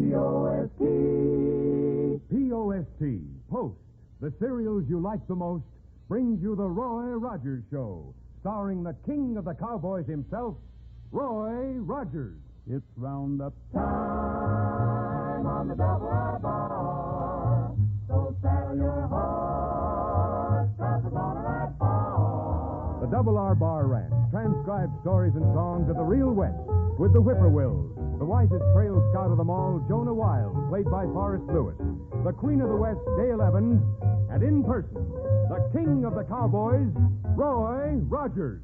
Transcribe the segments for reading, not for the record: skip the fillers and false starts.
P-O-S-T. P-O-S-T, Post, the cereals you like the most, brings you the Roy Rogers Show, starring the king of the cowboys himself, Roy Rogers. It's roundup Time on the double R bar. So saddle your horse, 'cause we're gonna ride far. The Double R Bar Ranch transcribed stories and songs of the real West with the Whippoorwills, the wisest trail scout of them all, Jonah Wild, played by Forrest Lewis, the Queen of the West, Dale Evans, and in person, the king of the cowboys, Roy Rogers.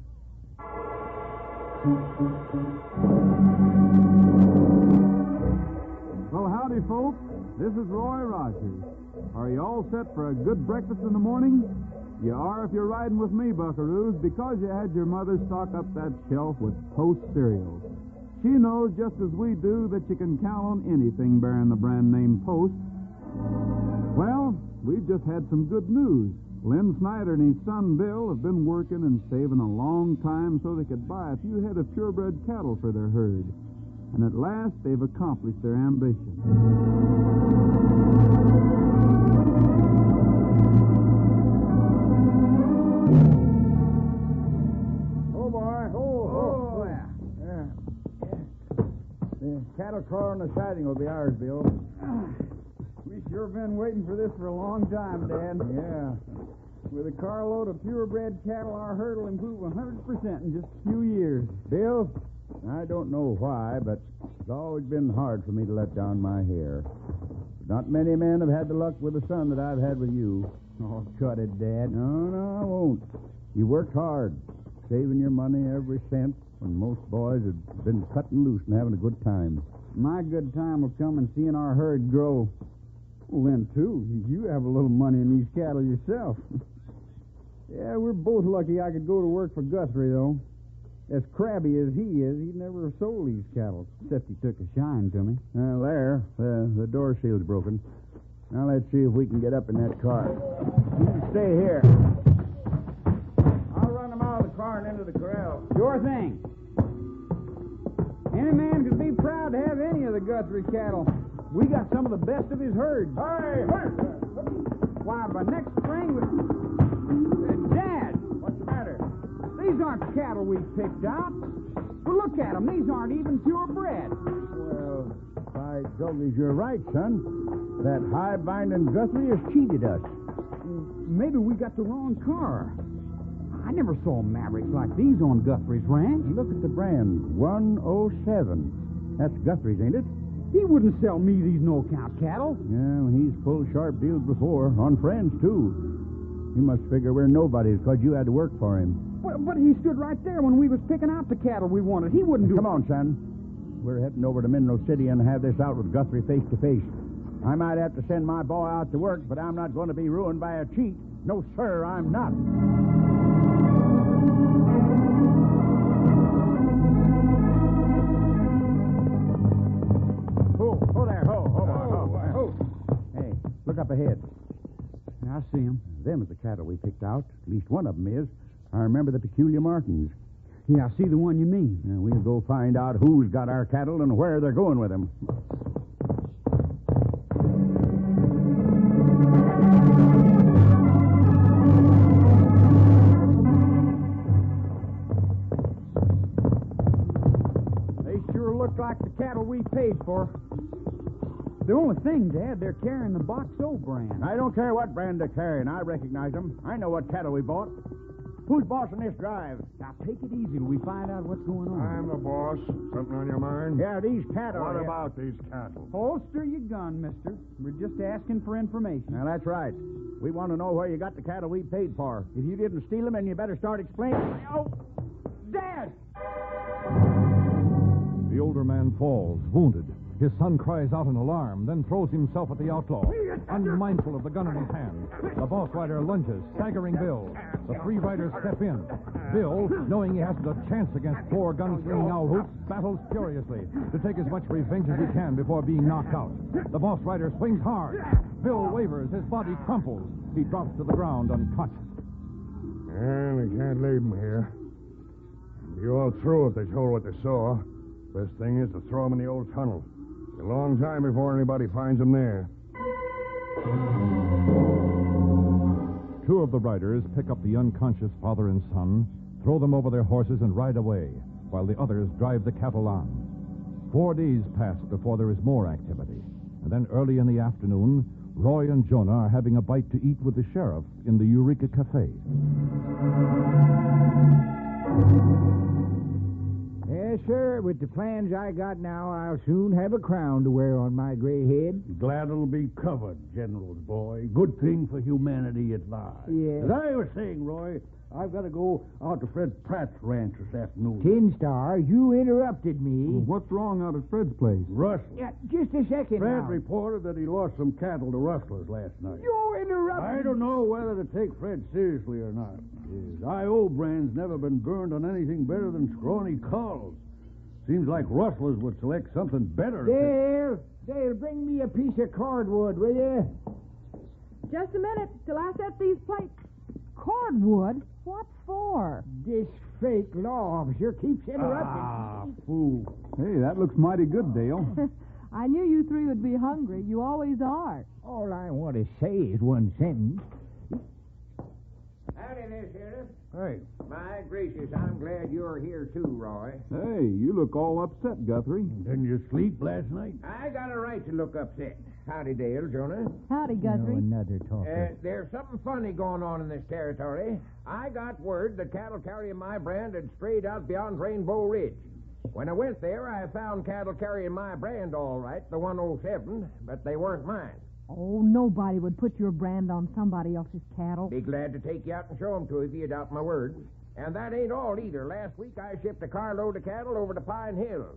Well, howdy, folks. This is Roy Rogers. Are you all set for a good breakfast in the morning? You are if you're riding with me, buckaroos, because you had your mother stock up that shelf with Post cereal. She knows just as we do that you can count on anything bearing the brand name Post. Well, we've just had some good news. Lynn, Snyder, and his son Bill have been working and saving a long time so they could buy a few head of purebred cattle for their herd. And at last, they've accomplished their ambition. Oh, boy. Oh, yeah. The cattle car and the siding will be ours, Bill. We sure been waiting for this for a long time, Dad. Yeah. With a carload of purebred cattle, our herd will improve 100% in just a few years. Bill, I don't know why, but it's always been hard for me to let down my hair. Not many men have had the luck with the son that I've had with you. Oh, cut it, Dad. No, I won't. You worked hard, saving your money every cent, when most boys have been cutting loose and having a good time. My good time will come in seeing our herd grow. Well, Lynn, too. You have a little money in these cattle yourself. Yeah, we're both lucky I could go to work for Guthrie, though. As crabby as he is, he'd never have sold these cattle, except he took a shine to me. Well, there, the door seal's broken. Now let's see if we can get up in that car. You stay here. I'll run them out of the car and into the corral. Sure thing. Any man could be proud to have any of the Guthrie cattle. We got some of the best of his herd. Hey! Why, by next spring, Dad! What's the matter? These aren't cattle we picked out. Well, look at them. These aren't even purebred. Well, by Jogies, you're right, son. That high-binding Guthrie has cheated us. Maybe we got the wrong car. I never saw Mavericks like these on Guthrie's ranch. Look at the brand, 107. That's Guthrie's, ain't it? He wouldn't sell me these no-count cattle. Yeah, he's pulled sharp deals before, on friends, too. He must figure we're nobodies because you had to work for him. But he stood right there when we was picking out the cattle we wanted. He wouldn't do Come on, son. We're heading over to Mineral City and have this out with Guthrie face to face. I might have to send my boy out to work, but I'm not going to be ruined by a cheat. No, sir, I'm not. Oh, there. Ho. Hey, look up ahead. I see him. Them is the cattle we picked out. At least one of them is. I remember the peculiar markings. Yeah, I see the one you mean. Now, we'll go find out who's got our cattle and where they're going with them. They sure look like the cattle we paid for. The only thing, Dad, they're carrying the Box O brand. I don't care what brand they're carrying. I recognize them. I know what cattle we bought. Who's bossing this drive? Now, take it easy till we find out what's going on. I'm the boss. Something on your mind? Yeah, these cattle. What about these cattle? Holster your gun, mister. We're just asking for information. Now, that's right. We want to know where you got the cattle we paid for. If you didn't steal them, then you better start explaining. Oh, Dad! The older man falls, wounded. His son cries out in alarm, then throws himself at the outlaw, unmindful of the gun in his hand. The boss rider lunges, staggering Bill. The three riders step in. Bill, knowing he hasn't a chance against four gun-slinging owl hoops, battles furiously to take as much revenge as he can before being knocked out. The boss rider swings hard. Bill wavers, his body crumples. He drops to the ground unconscious. And we can't leave them here. Be all through if they told what they saw. Best thing is to throw them in the old tunnel. A long time before anybody finds them there. Two of the riders pick up the unconscious father and son, throw them over their horses, and ride away, while the others drive the cattle on. 4 days pass before there is more activity. And then early in the afternoon, Roy and Jonah are having a bite to eat with the sheriff in the Eureka Cafe. Yes, sir. With the plans I got now, I'll soon have a crown to wear on my gray head. Glad it'll be covered, General's boy. Good thing for humanity at large. Yeah. As I was saying, Roy, I've got to go out to Fred Pratt's ranch this afternoon. Tin Star, you interrupted me. What's wrong out at Fred's place? Rustling. Yeah, just a second Fred now. reported that he lost some cattle to rustlers last night. You interrupted. I don't know whether to take Fred seriously or not. His I.O. brand's never been burned on anything better than scrawny culls. Seems like rustlers would select something better. Dale, bring me a piece of cordwood, will you? Just a minute till I set these plates. Cordwood? What for? This fake law officer keeps interrupting. Ah, fool. Hey, that looks mighty good, Dale. I knew you three would be hungry. You always are. All I want to say is one sentence. Howdy there, Sheriff. Hey, My gracious, I'm glad you're here too, Roy. Hey, you look all upset, Guthrie. didn't you sleep last night? I got a right to look upset. Howdy, Dale, Jonah. Howdy, Guthrie. Another talker. There's something funny going on in this territory. I got word that cattle carrying my brand had strayed out beyond Rainbow Ridge. When I went there, I found cattle carrying my brand all right, the 107, but they weren't mine. Oh, nobody would put your brand on somebody else's cattle. Be glad to take you out and show 'em to you if you doubt my word. And that ain't all either. Last week I shipped a carload of cattle over to Pine Hills.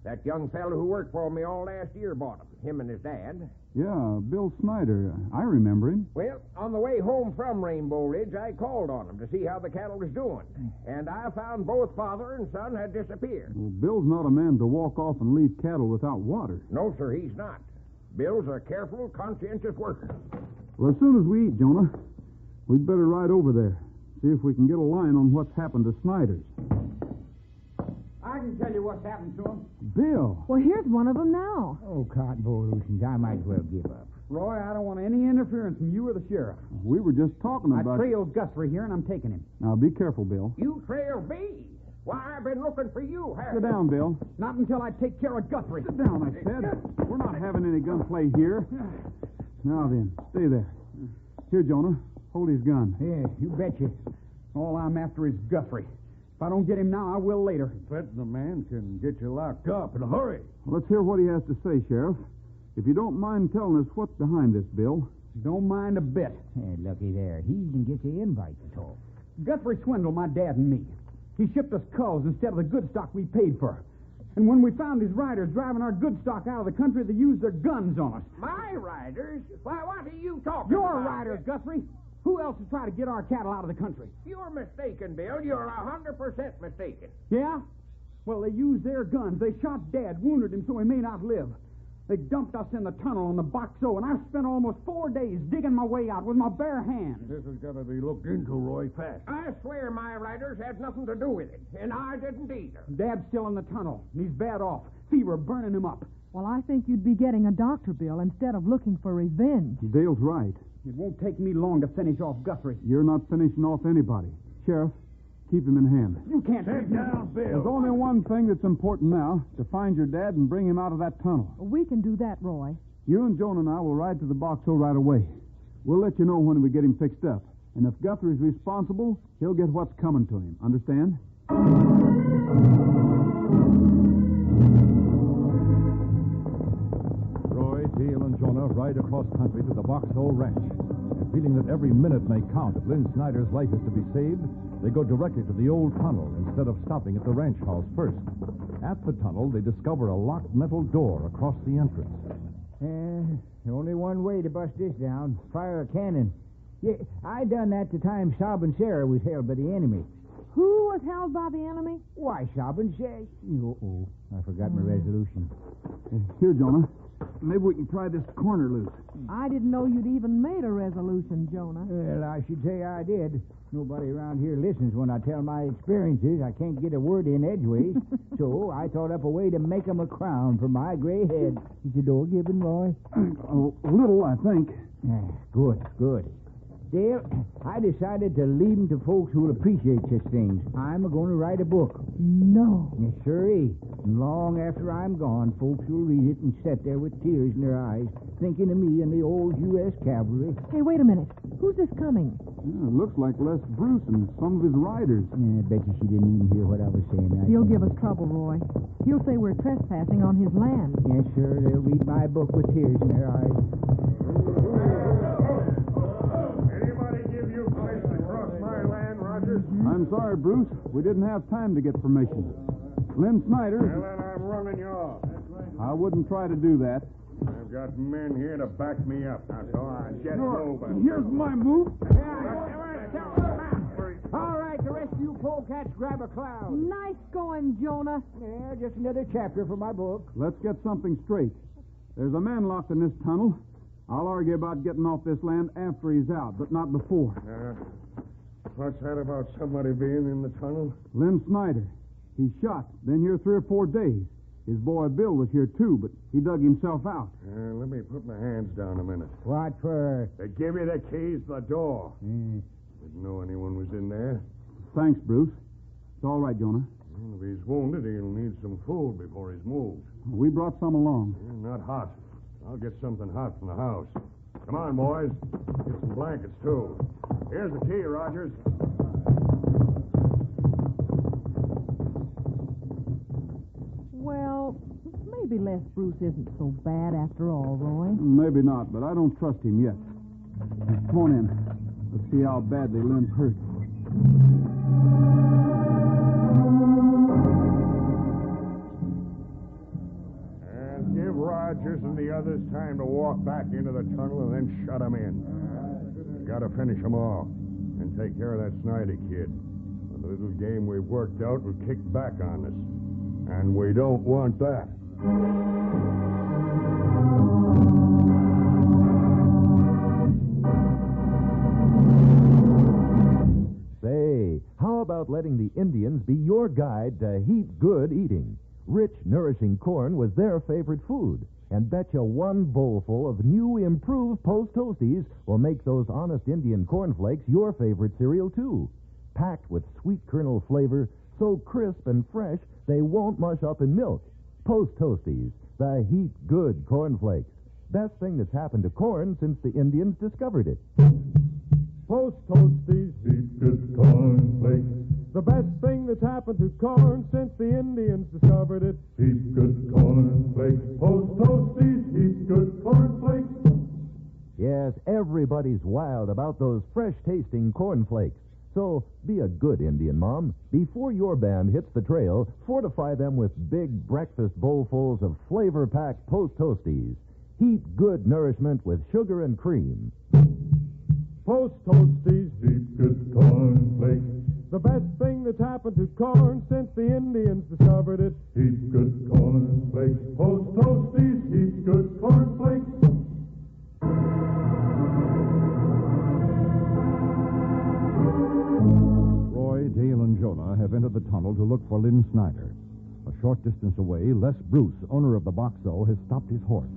That young fellow who worked for me all last year bought 'em, him and his dad. Yeah, Bill Snyder. I remember him. Well, on the way home from Rainbow Ridge, I called on him to see how the cattle was doing. And I found both father and son had disappeared. Well, Bill's not a man to walk off and leave cattle without water. No, sir, he's not. Bill's a careful, conscientious worker. Well, as soon as we eat, Jonah, we'd better ride over there. See if we can get a line on what's happened to Snyder's. I can tell you what's happened to him. Bill! Well, here's one of them now. Oh, convolutions. I might as well give up. Roy, I don't want any interference from you or the sheriff. We were just talking I about... trailed Guthrie here, and I'm taking him. Now, be careful, Bill. You trail me? Why, I've been looking for you, Harry. Sit down, Bill. Not until I take care of Guthrie. Sit down, I said. We're not having any gunplay here. Now then, stay there. Here, Jonah, hold his gun. Yeah, you betcha. All I'm after is Guthrie. If I don't get him now, I will later. Threatening a man can get you locked up in a hurry. Let's hear what he has to say, Sheriff. If you don't mind telling us what's behind this, Bill. Don't mind a bit. Hey, looky there. He even gets the invite to talk. Guthrie swindled my dad and me. He shipped us culls instead of the good stock we paid for. And when we found his riders driving our good stock out of the country, they used their guns on us. My riders? Why, what are you talking Your about? riders, Guthrie. Who else is trying to get our cattle out of the country? You're mistaken, Bill. You're 100% mistaken. Yeah? Well, they used their guns. They shot Dad, wounded him so he may not live. They dumped us in the tunnel on the Box O, and I've spent almost 4 days digging my way out with my bare hands. This has got to be looked into, Roy, fast. I swear my riders had nothing to do with it, and I didn't either. Dad's still in the tunnel, and he's bad off. Fever burning him up. Well, I think you'd be getting a doctor bill instead of looking for revenge. Dale's right. It won't take me long to finish off Guthrie. You're not finishing off anybody. Sheriff, keep him in hand. You can't Sit down, There's Bill. only one thing that's important now, to find your dad and bring him out of that tunnel. We can do that, Roy. You and Joan and I will ride to the Box O right away. We'll let you know when we get him fixed up. And if Guthrie's responsible, he'll get what's coming to him. Understand? Roy, Dale, and Jonah ride across country to the Box O Ranch. And feeling that every minute may count if Lynn Snyder's life is to be saved, they go directly to the old tunnel instead of stopping at the ranch house first. At the tunnel, they discover a locked metal door across the entrance. Only one way to bust this down. Fire a cannon. Yeah, I done that the time Sob and Sarah was held by the enemy. Who was held by the enemy? Why, Sobbins, I forgot my resolution. Here, Jonah. Maybe we can pry this corner loose. I didn't know you'd even made a resolution, Jonah. Well, I should say I did. Nobody around here listens when I tell my experiences. I can't get a word in edgeways. So I thought up a way to make 'em a crown for my gray head. Is the door given, Roy? A little, I think. Good. Dale, I decided to leave 'em to folks who'll appreciate such things. I'm going to write a book. No. Yes, sirree. And long after I'm gone, folks will read it and sit there with tears in their eyes, thinking of me and the old U.S. Cavalry. Hey, wait a minute. Who's this coming? Yeah, it looks like Les Bruce and some of his riders. I bet you she didn't even hear what I was saying. He'll give us trouble, Roy. He'll say we're trespassing on his land. Yes, sir. They'll read my book with tears in their eyes. Anybody give you permission to cross my land, Rogers? I'm sorry, Bruce. We didn't have time to get permission. Lynn Snyder. Well, then I'm running you off. I wouldn't try to do that. I've got men here to back me up. That's all. I just know, but... Here's my move. All right, the rest of you polecats grab a cloud. Nice going, Jonah. Yeah, just another chapter for my book. Let's get something straight. There's a man locked in this tunnel. I'll argue about getting off this land after he's out, but not before. What's that about somebody being in the tunnel? Lynn Snyder. He's shot. Been here 3 or 4 days. His boy Bill was here, too, but he dug himself out. Let me put my hands down a minute. What for? They give me the keys to the door. Didn't know anyone was in there. Thanks, Bruce. It's all right, Jonah. Well, if he's wounded, he'll need some food before he's moved. We brought some along. Not hot. I'll get something hot from the house. Come on, boys. Get some blankets, too. Here's the key, Rogers. Well, maybe Les Bruce isn't so bad after all, Roy. Maybe not, but I don't trust him yet. Come on in. Let's see how badly Lynn's hurt. And give Rogers and the others time to walk back into the tunnel and then shut them in. We gotta finish them off and take care of that Snyder kid. The little game we've worked out will kick back on us. And we don't want that. Say, how about letting the Indians be your guide to heap good eating? Rich, nourishing corn was their favorite food. And betcha one bowlful of new, improved Post Toasties will make those honest Indian cornflakes your favorite cereal, too. Packed with sweet kernel flavor, so crisp and fresh, they won't mush up in milk. Post Toasties, the heap good cornflakes. Best thing that's happened to corn since the Indians discovered it. Post Toasties, heap good cornflakes. The best thing that's happened to corn since the Indians discovered it. Heap good cornflakes. Post Toasties, heap good cornflakes. Yes, everybody's wild about those fresh-tasting cornflakes. So be a good Indian mom. Before your band hits the trail, fortify them with big breakfast bowlfuls of flavor-packed Post Toasties. Heap good nourishment with sugar and cream. Post Toasties, heap good cornflakes. The best thing that's happened to corn since the Indians discovered it. Heap good cornflakes. Post Toasties, heap good cornflakes. Roy, Dale, and Jonah have entered the tunnel to look for Lynn Snyder. A short distance away, Les Bruce, owner of the Boxo, has stopped his horse.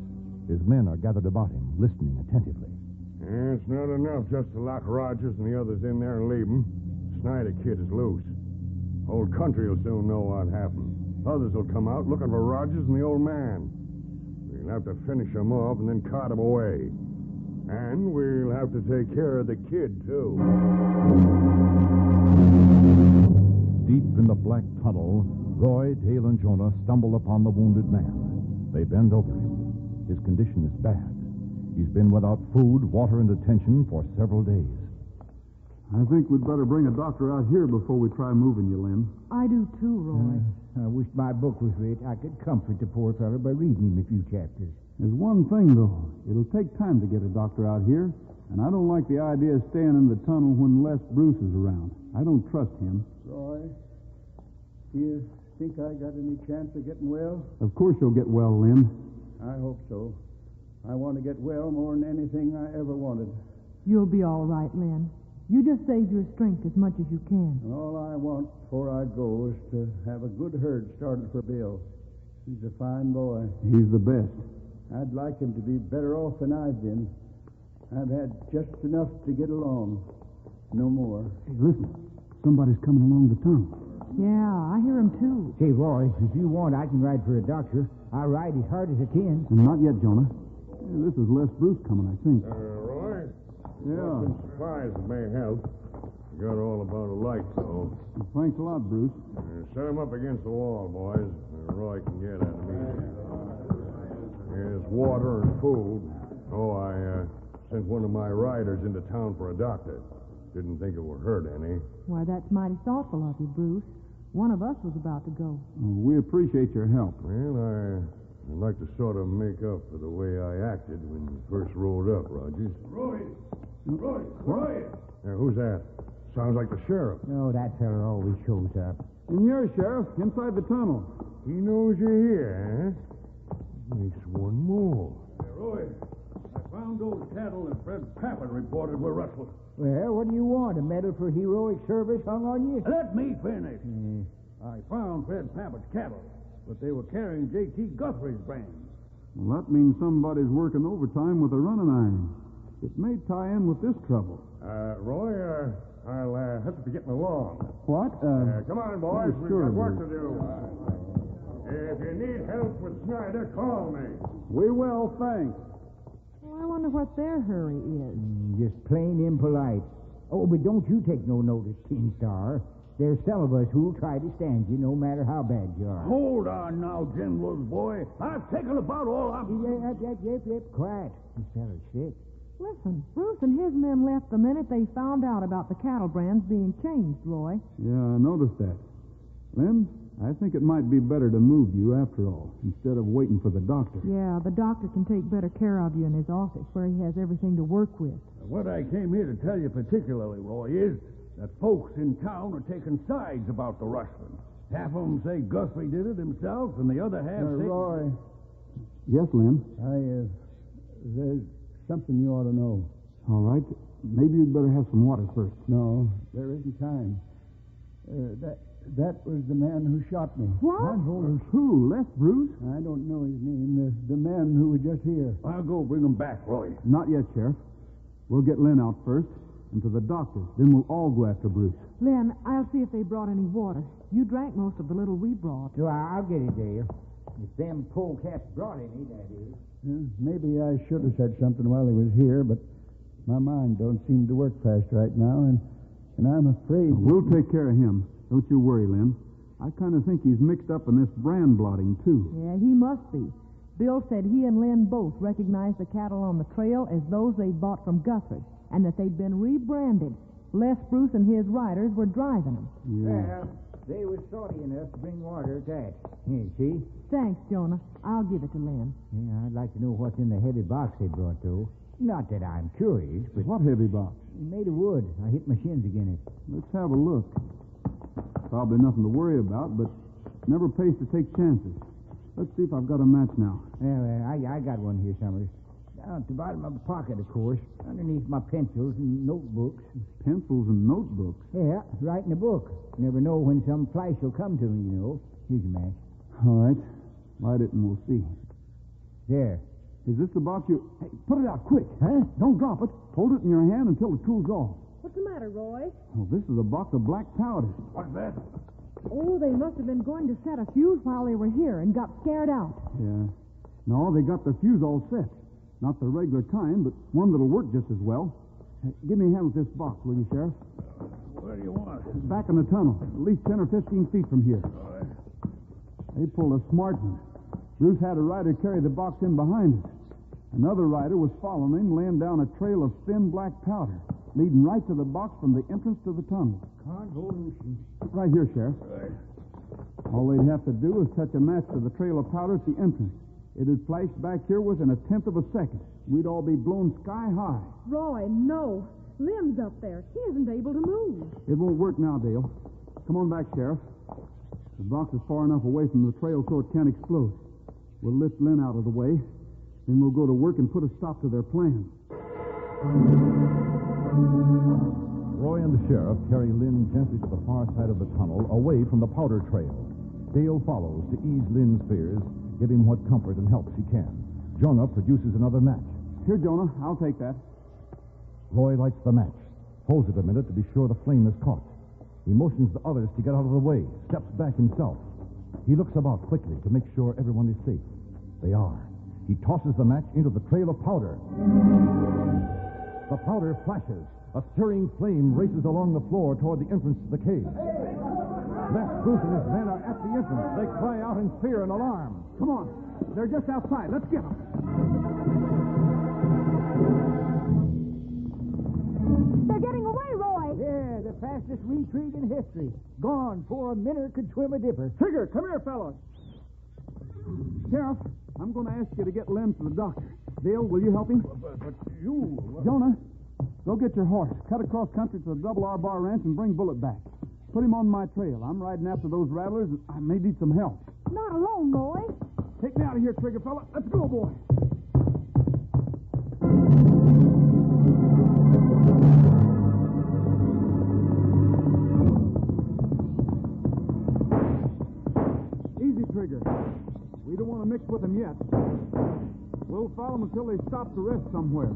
His men are gathered about him, listening attentively. It's not enough just to lock Rogers and the others in there and leave them. Snyder kid is loose. Whole country will soon know what happened. Others will come out looking for Rogers and the old man. We'll have to finish them off and then cart them away. And we'll have to take care of the kid, too. Deep in the black tunnel, Roy, Dale, and Jonah stumble upon the wounded man. They bend over him. His condition is bad. He's been without food, water, and attention for several days. I think we'd better bring a doctor out here before we try moving you, Lynn. I do too, Roy. I wish my book was writ. I could comfort the poor fellow by reading him a few chapters. There's one thing, though. It'll take time to get a doctor out here, And I don't like the idea of staying in the tunnel when Les Bruce is around. I don't trust him. Roy, do you think I got any chance of getting well? Of course you'll get well, Lynn. I hope so. I want to get well more than anything I ever wanted. You'll be all right, Lynn. You just save your strength as much as you can. And all I want before I go is to have a good herd started for Bill. He's a fine boy. He's the best. I'd like him to be better off than I've been. I've had just enough to get along. No more. Hey, listen. Somebody's coming along the tunnel. Yeah, I hear him too. Say, Roy, if you want, I can ride for a doctor. I'll ride as hard as I can. And not yet, Jonah. Hey, this is Les Bruce coming, I think. Roy? Yeah. Supplies that may help. Got all about a light, though. Thanks a lot, Bruce. Set him up against the wall, boys. Roy can get at him easy. Here's water and food. Oh, I sent one of my riders into town for a doctor. Didn't think it would hurt any. Why, that's mighty thoughtful of you, Bruce. One of us was about to go. We appreciate your help. Well, I'd like to sort of make up for the way I acted when you first rolled up, Rogers. Roy! Roy! Who's that? Sounds like the sheriff. No, that fella always shows up. In here, Sheriff, inside the tunnel. He knows you're here, huh? Makes one more. Hey, Roy, I found those cattle that Fred Pappas reported were rustled. Well, what do you want? A medal for heroic service hung on you? Let me finish. I found Fred Pappas' cattle, but they were carrying J.T. Guthrie's brand. Well, that means somebody's working overtime with a running iron. It may tie in with this trouble. Roy, I'll have to be getting along. What? Come on, boys. We've sure, got work Bruce. to do. If you need help with Snyder, call me. We will, thanks. Well, I wonder what their hurry is. Just plain impolite. Oh, but don't you take no notice, Tin Star. There's some of us who'll try to stand you no matter how bad you are. Hold on now, Jim Rose boy. I've taken about all I'm... Yep. Quiet. This fella's sick. Listen, Bruce and his men left the minute they found out about the cattle brands being changed, Roy. Yeah, I noticed that. Lynn, I think it might be better to move you after all, instead of waiting for the doctor. Yeah, the doctor can take better care of you in his office, where he has everything to work with. What I came here to tell you particularly, Roy, is that folks in town are taking sides about the rustling. Half of them say Guthrie did it himself, and the other half say... Roy. Yes, Lynn? There's something you ought to know. All right. Maybe you'd better have some water first. No, there isn't time. That was the man who shot me. What? Who? Les Bruce? I don't know his name. The man who was just here. I'll go bring him back, Roy. Not yet, Sheriff. We'll get Lynn out first, and to the doctor. Then we'll all go after Bruce. Lynn, I'll see if they brought any water. You drank most of the little we brought. So I'll get it, Dale. If them polecats brought any, that is. Maybe I should have said something while he was here, but my mind don't seem to work fast right now, and I'm afraid... We'll take care of him. Don't you worry, Lynn. I kind of think he's mixed up in this brand blotting, too. Yeah, he must be. Bill said he and Lynn both recognized the cattle on the trail as those they bought from Guthrie, and that they'd been rebranded. Les Bruce and his riders were driving them. Yeah. Well, they was salty enough to bring water at that. Here, see? Thanks, Jonah. I'll give it to Lynn. Yeah, I'd like to know what's in the heavy box they brought, though. Not that I'm curious, but... What heavy box? Made of wood. I hit my shins against it. Let's have a look. Probably nothing to worry about, but never pays to take chances. Let's see if I've got a match now. Yeah, I got one here, Summers. Down at the bottom of the pocket, of course. Underneath my pencils and notebooks. Pencils and notebooks? Yeah, writing a book. Never know when some flash will come to me, you know. Here's a match. All right. Light it and we'll see. There. Is this the box you... Hey, put it out quick. Huh? Don't drop it. Hold it in your hand until it cools off. What's the matter, Roy? Oh, this is a box of black powder. What's that? Oh, they must have been going to set a fuse while they were here and got scared out. Yeah. No, they got the fuse all set. Not the regular kind, but one that'll work just as well. Hey, give me a hand with this box, will you, Sheriff? Where do you want it? Back in the tunnel, at least 10 or 15 feet from here. All right. They pulled a smart one. Bruce had a rider carry the box in behind us. Another rider was following him, laying down a trail of thin black powder, leading right to the box from the entrance to the tunnel. Convolution. Right here, Sheriff. Right. All they'd have to do is touch a match to the trail of powder at the entrance. It'd flash back here within a tenth of a second. We'd all be blown sky high. Roy, no. Lynn's up there. He isn't able to move. It won't work now, Dale. Come on back, Sheriff. The box is far enough away from the trail so it can't explode. We'll lift Lynn out of the way, then we'll go to work and put a stop to their plan. Roy and the sheriff carry Lynn gently to the far side of the tunnel, away from the powder trail. Dale follows to ease Lynn's fears, give him what comfort and help she can. Jonah produces another match. Here, Jonah, I'll take that. Roy lights the match, holds it a minute to be sure the flame is caught. He motions the others to get out of the way, steps back himself. He looks about quickly to make sure everyone is safe. They are. He tosses the match into the trail of powder. The powder flashes. A stirring flame races along the floor toward the entrance to the cave. Les Bruce and his men are at the entrance. They cry out in fear and alarm. Come on. They're just outside. Let's get them. They're getting away, Roy. Yeah, the fastest retreat in history. Gone before a minnow could swim a dipper. Trigger, come here, fellows. Sheriff, I'm going to ask you to get Lynn to the doctor. Dale, will you help him? But you... Jonah, go get your horse. Cut across country to the Double R Bar Ranch and bring Bullet back. Put him on my trail. I'm riding after those rattlers. I may need some help. Not alone, Roy. Take me out of here, Trigger fella. Let's go, boy. Easy, Trigger. We don't want to mix with them yet. We'll follow them until they stop to rest somewhere.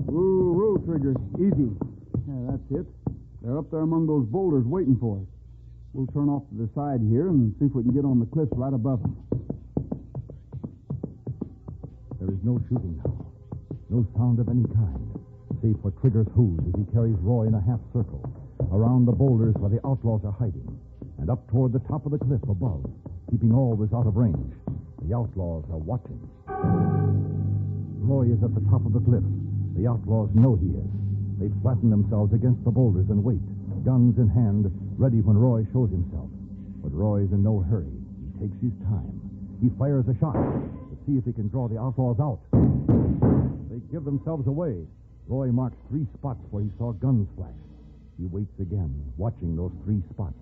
Whoa, Trigger. Easy. Yeah, that's it. They're up there among those boulders waiting for us. We'll turn off to the side here and see if we can get on the cliffs right above them. There is no shooting now. No sound of any kind, save for Trigger's hooves as he carries Roy in a half circle, around the boulders where the outlaws are hiding, and up toward the top of the cliff above, keeping always out of range. The outlaws are watching. Roy is at the top of the cliff. The outlaws know he is. They flatten themselves against the boulders and wait, guns in hand, ready when Roy shows himself. But Roy's in no hurry. He takes his time. He fires a shot to see if he can draw the outlaws out. They give themselves away. Roy marks 3 spots where he saw guns flash. He waits again, watching those 3 spots.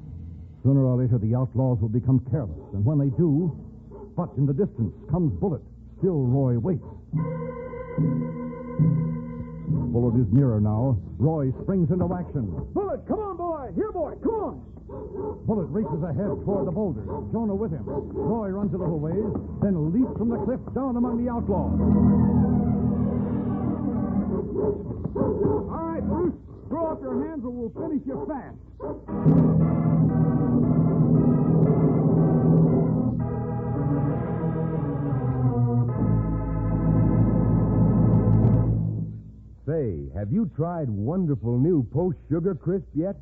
Sooner or later, the outlaws will become careless, and when they do, but in the distance comes Bullet. Still, Roy waits. Bullet is nearer now. Roy springs into action. Bullet, come on, boy. Here, boy, come on. Bullet races ahead toward the boulders, Jonah with him. Roy runs a little ways, then leaps from the cliff down among the outlaws. All right, Bruce. Throw up your hands or we'll finish you fast. Say, have you tried wonderful new Post Sugar Crisp yet?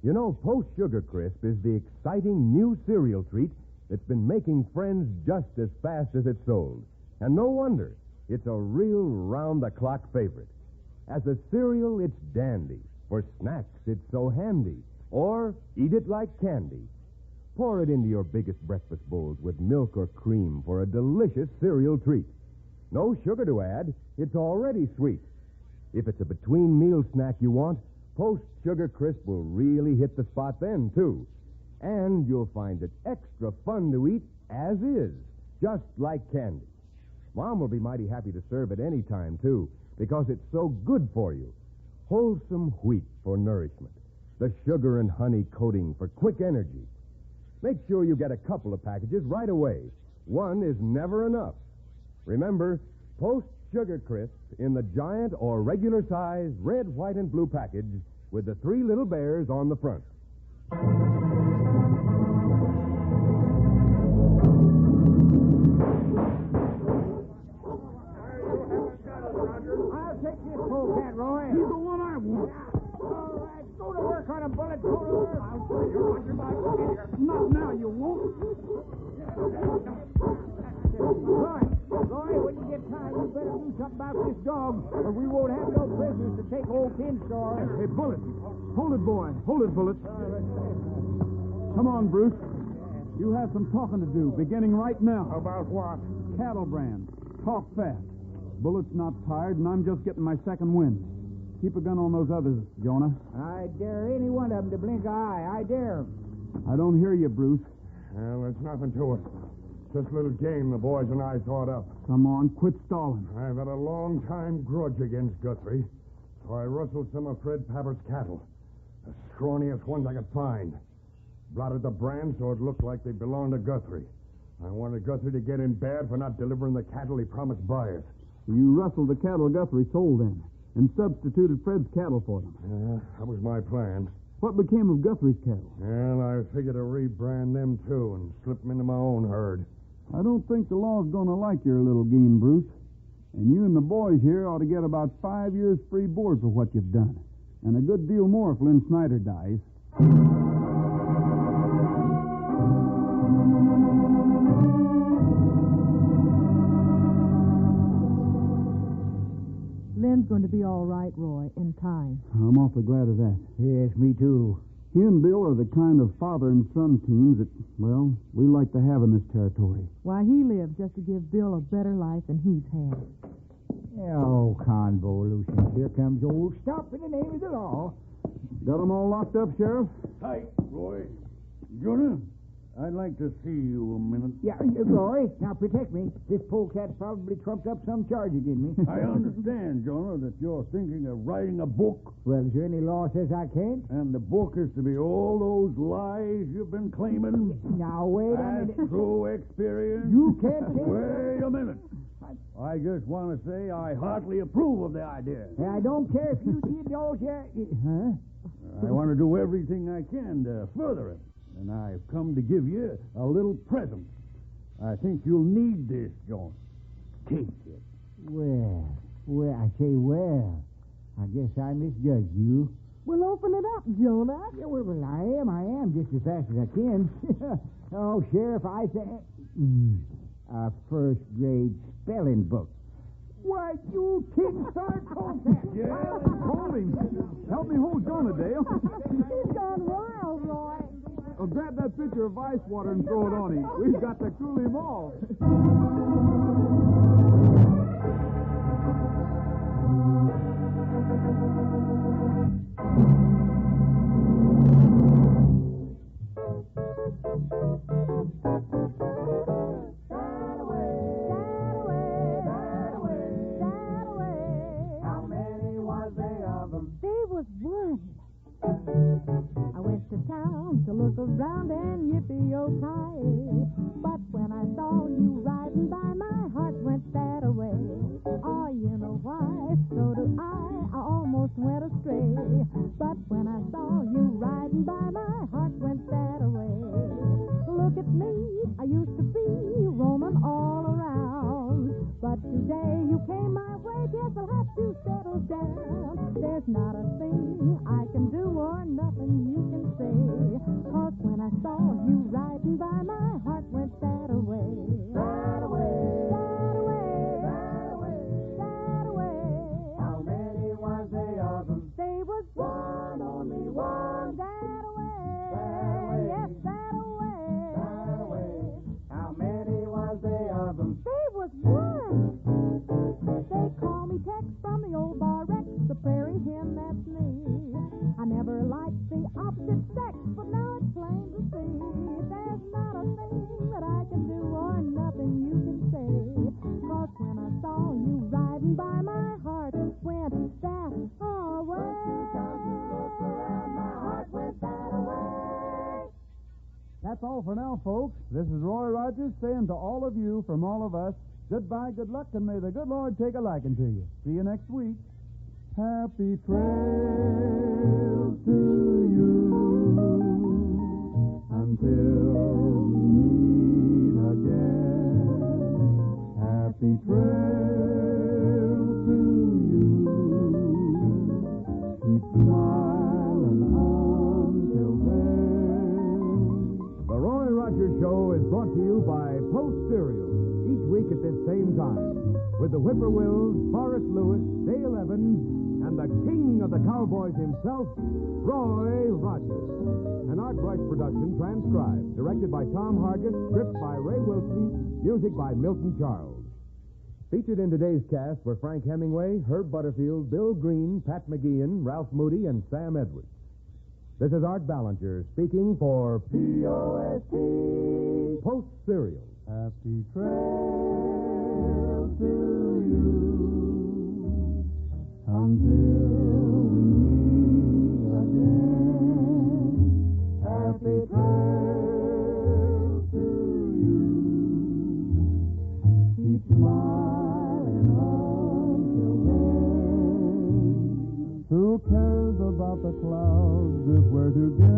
You know, Post Sugar Crisp is the exciting new cereal treat that's been making friends just as fast as it's sold. And no wonder. It's a real round-the-clock favorite. As a cereal, it's dandy. For snacks, it's so handy. Or eat it like candy. Pour it into your biggest breakfast bowls with milk or cream for a delicious cereal treat. No sugar to add. It's already sweet. If it's a between-meal snack you want, Post Sugar Crisp will really hit the spot then, too. And you'll find it extra fun to eat as is, just like candy. Mom will be mighty happy to serve it any time, too, because it's so good for you. Wholesome wheat for nourishment. The sugar and honey coating for quick energy. Make sure you get a couple of packages right away. One is never enough. Remember, Post Sugar Crisp in the giant or regular size red, white, and blue package with the 3 little bears on the front. I'll take this polecat, Roy. He's the one I want. All right, go to work on a Bullet. Go to work. I'll show you, Roger, my here. Not now, you won't. Roy, when you get time, you better do something about this dog, or we won't have no prisoners to take old Ken's store. Hey, Bullet, Hold it, boy. Hold it, Bullets. Come on, Bruce. You have some talking to do, beginning right now. About what? Cattle brand. Talk fast. Bullet's not tired, and I'm just getting my second wind. Keep a gun on those others, Jonah. I dare any one of them to blink an eye. I dare 'em. I don't hear you, Bruce. Well, there's nothing to it. Just a little game the boys and I thought up. Come on, quit stalling. I've had a long time grudge against Guthrie, so I rustled some of Fred Papper's cattle. The scrawniest ones I could find. Blotted the brand so it looked like they belonged to Guthrie. I wanted Guthrie to get in bad for not delivering the cattle he promised buyers. You rustled the cattle Guthrie sold then, and substituted Fred's cattle for them. Yeah, that was my plan. What became of Guthrie's cattle? Well, I figured to rebrand them, too, and slip them into my own herd. I don't think the law's going to like your little game, Bruce. And you and the boys here ought to get about 5 years free board for what you've done. And a good deal more if Lynn Snyder dies. Lynn's going to be all right, Roy, in time. I'm awfully glad of that. Yes, me too. He and Bill are the kind of father and son teams that, well, we like to have in this territory. Why, he lived just to give Bill a better life than he's had. Oh, convolution. Here comes old Stop in the name of the law. Got them all locked up, Sheriff? Hi, Roy. Jonah, I'd like to see you a minute. Yeah, Roy, now protect me. This polecat's probably trumped up some charge against me. I understand, Jonah, that you're thinking of writing a book. Well, is there any law says I can't? And the book is to be all those lies you've been claiming? Now, wait a As minute. through experience? You can't say... Wait a minute. I just want to say I heartily approve of the idea. And I don't care if you did all your... Huh? I want to do everything I can to further it. And I've come to give you a little present. I think you'll need this, John. Take it. Well, I guess I misjudged you. Well, open it up, Jonah. Yeah, well, I am, just as fast as I can. Oh, Sheriff, I say... A first-grade spelling book. Why, you tin-start polecat. Yeah, hold him. Help me hold Jonah, Dale. He's gone wild, Roy. Well, grab that pitcher of ice water and throw it on him. We've got to cool him off. How many was there of them? There was one. I went to town to look around and yippee-yo-ki. But when I saw you riding by, my heart went that away. Oh, you know why? So do I almost went astray. But when I saw you riding by, my heart went that away. Look at me, I used to be roaming all around. But today you came my way, guess I'll have to settle down. There's not a thing I can do or nothing you can say. 'Cause when I saw you riding by, my heart went that away. That away. That away. That away. That away. How many was there of them? There was one, only one. That away. Yes, that away. That away. How many was there of them? There was one. They call me Tex from the old bar Rex, the prairie hen, that's me. I never liked the opposite sex, but now it's plain to see. There's not a thing that I can do or nothing you can say. 'Cause when I saw you riding by, my heart went that away. My heart went that away. That's all for now, folks. This is Roy Rogers saying to all of you, from all of us, goodbye, good luck, and may the good Lord take a liking to you. See you next week. Happy trails to you until we meet again. Happy trails to you. Keep smiling until then. The Roy Rogers Show is brought to you by Post Cereal, each week at this same time, with the Whippoorwills, Forrest Lewis, Dale Evans, and the king of the cowboys himself, Roy Rogers. An Art Rush production transcribed, directed by Tom Hargis, script by Ray Wilson, music by Milton Charles. Featured in today's cast were Frank Hemingway, Herb Butterfield, Bill Green, Pat McGeehan, Ralph Moody, and Sam Edwards. This is Art Ballinger speaking for P.O.S.T. Post Serial. Happy trail to you until we meet again. Happy trail to you. Keep smiling until then. Who cares about the clouds if we're together?